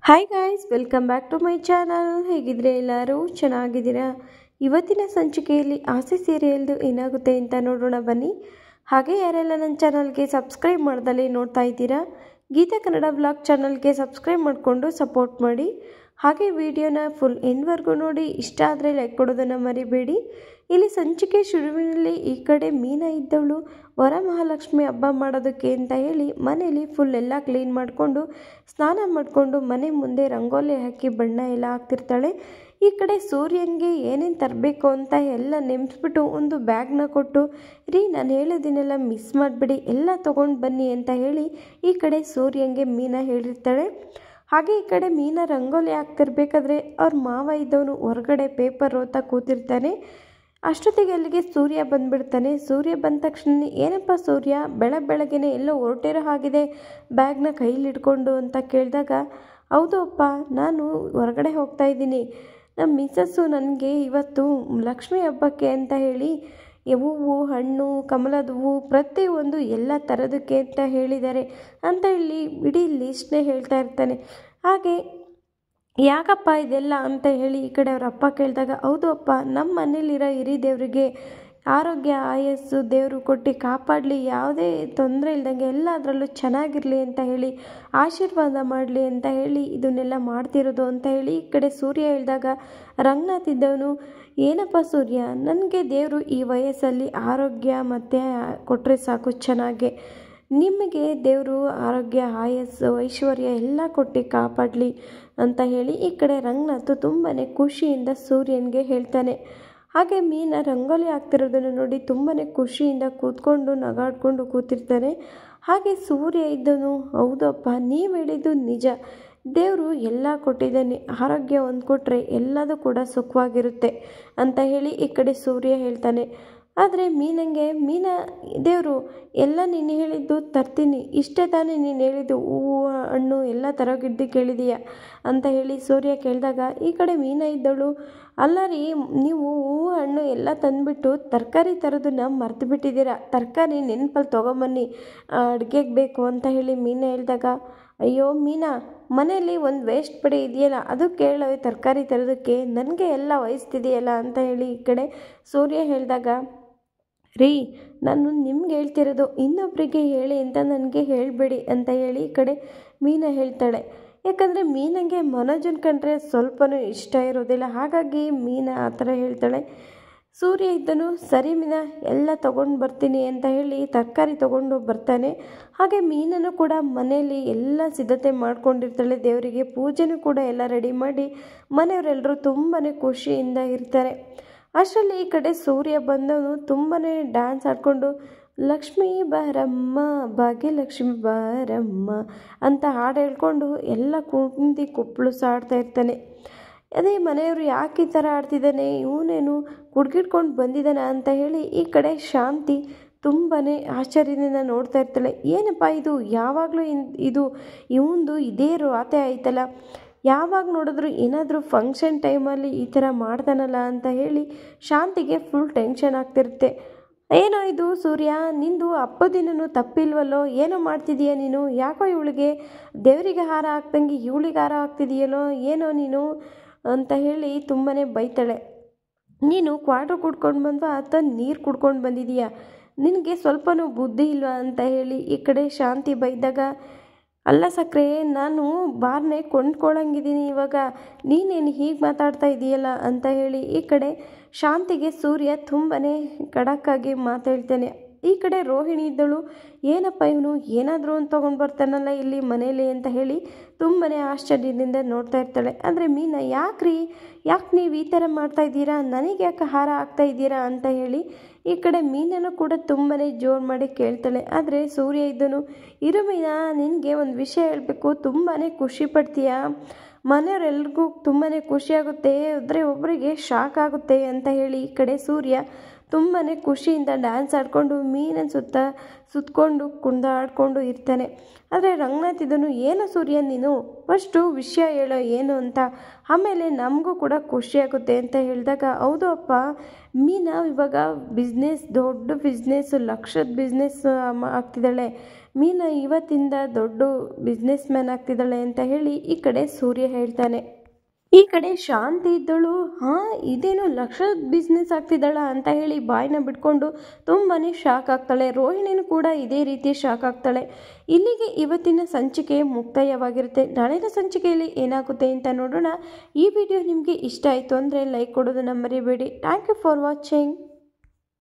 Hi guys, welcome back to my channel. ಹೇಗಿದ್ರೆ ಎಲ್ಲರೂ ಚೆನ್ನಾಗಿದ್ದೀರಾ? ಇವತ್ತಿನ ಸಂಚಿಕೆಯಲ್ಲಿ ಆಸೆ ಸೀರಿಯಲ್ದು ಏನಾಗುತ್ತೆ ಅಂತ ನೋಡೋಣ ಬನ್ನಿ. ಹಾಗೆ ಯಾರೆಲ್ಲ ನನ್ನ ಚಾನಲ್ಗೆ ಸಬ್ಸ್ಕ್ರೈಬ್ ಮಾಡ್ದಲೇ ನೋಡ್ತಾ ಇದ್ದೀರಾ, ಗೀತಾ ಕನ್ನಡ ವ್ಲಾಗ್ ಚಾನಲ್ಗೆ ಸಬ್ಸ್ಕ್ರೈಬ್ ಮಾಡಿಕೊಂಡು ಸಪೋರ್ಟ್ ಮಾಡಿ. ಹಾಗೆ ವಿಡಿಯೋನ ಫುಲ್ ಎಂಡ್ವರೆಗೂ ನೋಡಿ. ಇಷ್ಟ ಆದರೆ ಲೈಕ್ ಕೊಡೋದನ್ನು ಮರಿಬೇಡಿ. ಇಲ್ಲಿ ಸಂಚಿಕೆ ಶುರುವಿನಲ್ಲಿ ಈ ಕಡೆ ಮೀನಾ ಇದ್ದವಳು ವರಮಹಾಲಕ್ಷ್ಮಿ ಹಬ್ಬ ಮಾಡೋದಕ್ಕೆ ಅಂತ ಹೇಳಿ ಮನೇಲಿ ಫುಲ್ ಎಲ್ಲ ಕ್ಲೀನ್ ಮಾಡಿಕೊಂಡು ಸ್ನಾನ ಮಾಡಿಕೊಂಡು ಮನೆ ಮುಂದೆ ರಂಗೋಲಿ ಹಾಕಿ ಬಣ್ಣ ಎಲ್ಲ ಹಾಕ್ತಿರ್ತಾಳೆ. ಈ ಕಡೆ ಸೂರ್ಯಂಗೆ ಏನೇನು ತರಬೇಕು ಅಂತ ಎಲ್ಲ ನೆನೆಸ್ಬಿಟ್ಟು ಒಂದು ಬ್ಯಾಗ್ನ ಕೊಟ್ಟು, ರೀ ನಾನು ಹೇಳೋದಿನೆಲ್ಲ ಮಿಸ್ ಮಾಡಿಬಿಡಿ, ಎಲ್ಲ ತೊಗೊಂಡು ಬನ್ನಿ ಅಂತ ಹೇಳಿ ಈ ಕಡೆ ಸೂರ್ಯಂಗೆ ಮೀನಾ ಹೇಳಿರ್ತಾಳೆ. ಹಾಗೆ ಈ ಕಡೆ ಮೀನಾ ರಂಗೋಲಿ ಹಾಕ್ತಿರ್ಬೇಕಾದ್ರೆ ಅವ್ರ ಮಾವ ಇದ್ದವನು ಹೊರಗಡೆ ಪೇಪರ್ ಓದ್ತಾ ಕೂತಿರ್ತಾನೆ. ಅಷ್ಟೊತ್ತಿಗೆ ಅಲ್ಲಿಗೆ ಸೂರ್ಯ ಬಂದುಬಿಡ್ತಾನೆ. ಸೂರ್ಯ ಬಂದ ತಕ್ಷಣ, ಏನಪ್ಪ ಸೂರ್ಯ ಬೆಳಗ್ಗೆನೆ ಎಲ್ಲೋ ಹೊರಟಿರೋ ಆಗಿದೆ ಬ್ಯಾಗ್ನ ಕೈಲಿ ಹಿಡ್ಕೊಂಡು ಅಂತ ಕೇಳಿದಾಗ, ಹೌದು ಅಪ್ಪ, ನಾನು ಹೊರಗಡೆ ಹೋಗ್ತಾ ಇದ್ದೀನಿ. ನಮ್ಮ ಮಿಸ್ಸಸ್ಸು ನನಗೆ ಇವತ್ತು ಲಕ್ಷ್ಮಿ ಹಬ್ಬಕ್ಕೆ ಅಂತ ಹೇಳಿ ಹೂವು, ಹಣ್ಣು, ಕಮಲದ ಹೂವು ಪ್ರತಿಯೊಂದು ಎಲ್ಲ ಥರದಕ್ಕೆ ಅಂತ ಹೇಳಿದ್ದಾರೆ ಅಂತ ಹೇಳಿ ಇಡೀ ಲಿಸ್ಟ್ನೇ ಹೇಳ್ತಾ ಇರ್ತಾನೆ. ಹಾಗೆ ಯಾಕಪ್ಪ ಇದೆಲ್ಲ ಅಂತ ಹೇಳಿ ಈ ಕಡೆ ಅವ್ರ ಅಪ್ಪ ಕೇಳಿದಾಗ, ಹೌದು ಅಪ್ಪ, ನಮ್ಮ ಮನೇಲಿರೋ ಹಿರಿ ದೇವರಿಗೆ ಆರೋಗ್ಯ ಆಯಸ್ಸು ದೇವರು ಕೊಟ್ಟು ಕಾಪಾಡಲಿ, ಯಾವುದೇ ತೊಂದರೆ ಇಲ್ದಂಗೆ ಎಲ್ಲದರಲ್ಲೂ ಚೆನ್ನಾಗಿರಲಿ ಅಂತ ಹೇಳಿ ಆಶೀರ್ವಾದ ಮಾಡಲಿ ಅಂತ ಹೇಳಿ ಇದನ್ನೆಲ್ಲ ಮಾಡ್ತಿರೋದು ಅಂತ ಹೇಳಿ ಈ ಕಡೆ ಸೂರ್ಯ ಹೇಳಿದಾಗ, ರಂಗನಾಥ್ ಇದ್ದವನು, ಏನಪ್ಪ ಸೂರ್ಯ, ನನಗೆ ದೇವರು ಈ ವಯಸ್ಸಲ್ಲಿ ಆರೋಗ್ಯ ಮತ್ತು ಕೊಟ್ಟರೆ ಸಾಕು ಚೆನ್ನಾಗೆ, ನಿಮಗೆ ದೇವರು ಆರೋಗ್ಯ ಆಯಸ್ಸು ಐಶ್ವರ್ಯ ಎಲ್ಲ ಕೊಟ್ಟು ಕಾಪಾಡಲಿ ಅಂತ ಹೇಳಿ ಈ ಕಡೆ ರಂಗನಾಥ್ ತುಂಬಾ ಖುಷಿಯಿಂದ ಸೂರ್ಯನಿಗೆ ಹೇಳ್ತಾನೆ. ಹಾಗೆ ಮೀನಾ ರಂಗೋಲಿ ಹಾಕ್ತಿರೋದನ್ನು ನೋಡಿ ತುಂಬಾ ಖುಷಿಯಿಂದ ಕೂತ್ಕೊಂಡು ನಗಾಡ್ಕೊಂಡು ಕೂತಿರ್ತಾನೆ. ಹಾಗೆ ಸೂರ್ಯ ಇದ್ದನು, ಹೌದಪ್ಪ, ನೀವು ಹೇಳಿದ್ದು ನಿಜ, ದೇವರು ಎಲ್ಲ ಕೊಟ್ಟಿದ್ದಾನೆ, ಆರೋಗ್ಯ ಒಂದು ಕೊಟ್ಟರೆ ಎಲ್ಲದೂ ಕೂಡ ಸುಖವಾಗಿರುತ್ತೆ ಅಂತ ಹೇಳಿ ಈ ಕಡೆ ಸೂರ್ಯ ಹೇಳ್ತಾನೆ. ಆದರೆ ಮೀನಾ ದೇವರು ಎಲ್ಲ ನೀನು ಹೇಳಿದ್ದು ತರ್ತೀನಿ, ಇಷ್ಟೇ ತಾನೇ ನೀನು ಹೇಳಿದ್ದು, ಹೂವು ಹಣ್ಣು ಎಲ್ಲ ತರೋಗಿದ್ದು ಕೇಳಿದೀಯ ಅಂತ ಹೇಳಿ ಸೂರ್ಯ ಕೇಳಿದಾಗ ಈ ಕಡೆ ಮೀನಾ ಇದ್ದವಳು, ಅಲ್ಲ ರೀ, ನೀವು ಹೂವು ಹಣ್ಣು ಎಲ್ಲ ತಂದುಬಿಟ್ಟು ತರಕಾರಿ ತರೋದನ್ನ ಮರ್ತು ಬಿಟ್ಟಿದ್ದೀರಾ, ತರಕಾರಿ ನೆನಪಲ್ಲಿ ತೊಗೊಂಬನ್ನಿ, ಅಡುಗೆಗೆ ಬೇಕು ಅಂತ ಹೇಳಿ ಮೀನಾ ಹೇಳಿದಾಗ, ಅಯ್ಯೋ ಮೀನಾ, ಮನೆಯಲ್ಲಿ ಒಂದು ವೇಸ್ಟ್ ಪಡೆ ಇದೆಯಲ್ಲ ಅದು ಕೇಳವೆ ತರಕಾರಿ ತರೋದಕ್ಕೆ, ನನಗೆ ಎಲ್ಲ ವಹಿಸ್ತಿದೆಯಲ್ಲ ಅಂತ ಹೇಳಿ ಈ ಕಡೆ ಸೂರ್ಯ ಹೇಳಿದಾಗ, ರೀ, ನಾನು ನಿಮ್ಗೆ ಹೇಳ್ತಿರೋದು, ಇನ್ನೊಬ್ಬರಿಗೆ ಹೇಳಿ ಅಂತ ನನಗೆ ಹೇಳಬೇಡಿ ಅಂತ ಹೇಳಿ ಈ ಕಡೆ ಮೀನಾ ಹೇಳ್ತಾಳೆ. ಯಾಕಂದರೆ ಮೀನಂಗೆ ಮನೋಜನ್ ಕಂಡ್ರೆ ಸ್ವಲ್ಪನೂ ಇಷ್ಟ ಇರೋದಿಲ್ಲ. ಹಾಗಾಗಿ ಮೀನಾ ಆ ಥರ ಹೇಳ್ತಾಳೆ. ಸೂರ್ಯ ಇದ್ದನು, ಸರಿ ಮೀನಾ, ಎಲ್ಲ ತೊಗೊಂಡು ಬರ್ತೀನಿ ಅಂತ ಹೇಳಿ ತರಕಾರಿ ತೊಗೊಂಡು ಬರ್ತಾನೆ. ಹಾಗೆ ಮೀನನ್ನು ಕೂಡ ಮನೆಯಲ್ಲಿ ಎಲ್ಲ ಸಿದ್ಧತೆ ಮಾಡ್ಕೊಂಡಿರ್ತಾಳೆ, ದೇವರಿಗೆ ಪೂಜೆನೂ ಕೂಡ ಎಲ್ಲ ರೆಡಿ ಮಾಡಿ ಮನೆಯವರೆಲ್ಲರೂ ತುಂಬಾ ಖುಷಿಯಿಂದ ಇರ್ತಾರೆ. ಅಷ್ಟರಲ್ಲಿ ಈ ಕಡೆ ಸೂರ್ಯ ಬಂದವನು ತುಂಬಾ ಡ್ಯಾನ್ಸ್ ಆಡಿಕೊಂಡು, ಲಕ್ಷ್ಮೀ ಬಾರಮ್ಮ, ಭಾಗ್ಯಲಕ್ಷ್ಮಿ ಬಾರಮ್ಮ ಅಂತ ಹಾಡು ಹೇಳ್ಕೊಂಡು ಎಲ್ಲ ಕುಂದಿ ಕುಪ್ಪಳಿಸಾಡ್ತಾ ಇರ್ತಾನೆ. ಅದೇ ಮನೆಯವರು ಯಾಕೆ ಈ ಥರ ಆಡ್ತಿದ್ದಾನೆ, ಇವನೇನು ಕುಡ್ಗಿಡ್ಕೊಂಡು ಬಂದಿದ್ದಾನೆ ಅಂತ ಹೇಳಿ ಈ ಕಡೆ ಶಾಂತಿ ತುಂಬಾ ಆಶ್ಚರ್ಯದಿಂದ ನೋಡ್ತಾ ಇರ್ತಾಳೆ. ಏನಪ್ಪ ಇದು, ಯಾವಾಗಲೂ ಇದು ಇವಂದು ಇದೇ ರಾತೆ ಆಯ್ತಲ್ಲ, ಯಾವಾಗ ನೋಡಿದ್ರು ಏನಾದರೂ ಫಂಕ್ಷನ್ ಟೈಮಲ್ಲಿ ಈ ಥರ ಮಾಡ್ತಾನಲ್ಲ ಅಂತ ಹೇಳಿ ಶಾಂತಿಗೆ ಫುಲ್ ಟೆನ್ಷನ್ ಆಗ್ತಿರುತ್ತೆ. ಏನೋ ಇದು ಸೂರ್ಯ, ನಿಂದು ಹಬ್ಬದಿನೂ ತಪ್ಪಿಲ್ವಲ್ಲೋ, ಏನೋ ಮಾಡ್ತಿದೀಯ ನೀನು, ಯಾಕೋ ಇವಳಿಗೆ ದೇವರಿಗೆ ಹಾರ ಹಾಕ್ದಂಗೆ ಇವಳಿಗೆ ಹಾರ ಹಾಕ್ತಿದೆಯಲ್ಲೋ ಏನೋ ನೀನು ಅಂತ ಹೇಳಿ ತುಂಬಾ ಬೈತಾಳೆ. ನೀನು ಕ್ವಾರ್ಟರ್ ಕುಡ್ಕೊಂಡು ಬಂದ್ವಾ ಅಥವಾ ನೀರು ಕುಡ್ಕೊಂಡು ಬಂದಿದೀಯಾ, ನಿನಗೆ ಸ್ವಲ್ಪನೂ ಬುದ್ಧಿ ಇಲ್ವಾ ಅಂತ ಹೇಳಿ ಈ ಕಡೆ ಶಾಂತಿ ಬೈದಾಗ, ಅಲ್ಲ ಸಕ್ರೆ, ನಾನು ಬಾರ್ನೇ ಕೊಂಡ್ಕೊಳ್ಳಂಗಿದ್ದೀನಿ ಇವಾಗ, ನೀನೇನು ಹೀಗೆ ಮಾತಾಡ್ತಾ ಇದೆಯಲ್ಲ ಅಂತ ಹೇಳಿ ಈ ಕಡೆ ಶಾಂತಿಗೆ ಸೂರ್ಯ ತುಂಬಾ ಖಡಕ್ಕಾಗಿ ಮಾತಾಡ್ತಾನೆ. ಈ ಕಡೆ ರೋಹಿಣಿ ಇದ್ದಳು, ಏನಪ್ಪ ಇವನು ಏನಾದರೂ ಒಂದು ತೊಗೊಂಡು ಬರ್ತಾನಲ್ಲ ಇಲ್ಲಿ ಮನೇಲಿ ಅಂತ ಹೇಳಿ ತುಂಬಾ ಆಶ್ಚರ್ಯದಿಂದ ನೋಡ್ತಾ ಇರ್ತಾಳೆ. ಅಂದರೆ ಮೀನಾ, ಯಾಕೆ ನೀವು ಈ ಥರ ಮಾಡ್ತಾಯಿದ್ದೀರಾ, ನನಗೆ ಯಾಕೆ ಹಾರ ಹಾಕ್ತಾ ಇದ್ದೀರಾ ಅಂತ ಹೇಳಿ ಈ ಕಡೆ ಮೀನನ್ನು ಕೂಡ ತುಂಬಾ ಜೋರು ಮಾಡಿ ಕೇಳ್ತಾಳೆ. ಆದರೆ ಸೂರ್ಯ ಇದ್ದನು, ಇರು ಮೀನಾ, ನಿನಗೆ ಒಂದು ವಿಷಯ ಹೇಳಬೇಕು, ತುಂಬಾ ಖುಷಿ ಪಡ್ತೀಯಾ, ಮನೆಯವರೆಲ್ರಿಗೂ ತುಂಬಾ ಖುಷಿಯಾಗುತ್ತೆ, ಆದರೆ ಒಬ್ಬರಿಗೆ ಶಾಕ್ ಆಗುತ್ತೆ ಅಂತ ಹೇಳಿ ಈ ಕಡೆ ಸೂರ್ಯ ತುಂಬಾ ಖುಷಿಯಿಂದ ಡ್ಯಾನ್ಸ್ ಆಡಿಕೊಂಡು ಮೀನನ್ನು ಸುತ್ತಕೊಂಡು ಕುಣಿದಾಡಿಕೊಂಡು ಇರ್ತಾನೆ. ಆದರೆ ರಂಗನಾಥ್ ಇದನ್ನು ಏನು ಸೂರ್ಯ ನೀನು ಫಸ್ಟು ವಿಷಯ ಹೇಳೋ ಏನು ಅಂತ, ಆಮೇಲೆ ನಮಗೂ ಕೂಡ ಖುಷಿಯಾಗುತ್ತೆ ಅಂತ ಹೇಳಿದಾಗ, ಹೌದು ಅಪ್ಪ, ಮೀನಾ ಇವಾಗ ದೊಡ್ಡ ಬಿಸ್ನೆಸ್ಸು, ಲಕ್ಷದ ಬಿಸ್ನೆಸ್ ಆಗ್ತಿದ್ದಾಳೆ, ಮೀನಾ ಇವತ್ತಿಂದ ದೊಡ್ಡ ಬಿಸ್ನೆಸ್ ಮ್ಯಾನ್ ಆಗ್ತಿದ್ದಾಳೆ ಅಂತ ಹೇಳಿ ಈ ಕಡೆ ಸೂರ್ಯ ಹೇಳ್ತಾನೆ. ಈ ಕಡೆ ಶಾಂತಿ ಇದ್ದಳು, ಇದೇನು ಲಕ್ಷದ ಬಿಸ್ನೆಸ್ ಆಗ್ತಿದ್ದಾಳ ಅಂತ ಹೇಳಿ ಬಾಯಿನ ಬಿಟ್ಕೊಂಡು ತುಂಬಾ ಶಾಕ್ ಆಗ್ತಾಳೆ. ರೋಹಿಣಿನೂ ಕೂಡ ಇದೇ ರೀತಿ ಶಾಕ್ ಆಗ್ತಾಳೆ. ಇಲ್ಲಿಗೆ ಇವತ್ತಿನ ಸಂಚಿಕೆ ಮುಕ್ತಾಯವಾಗಿರುತ್ತೆ. ನಾಳಿನ ಸಂಚಿಕೆಯಲ್ಲಿ ಏನಾಗುತ್ತೆ ಅಂತ ನೋಡೋಣ. ಈ ವಿಡಿಯೋ ನಿಮಗೆ ಇಷ್ಟ ಆಯಿತು ಅಂದರೆ ಲೈಕ್ ಕೊಡೋದನ್ನ ಮರಿಬೇಡಿ. Thank you for watching.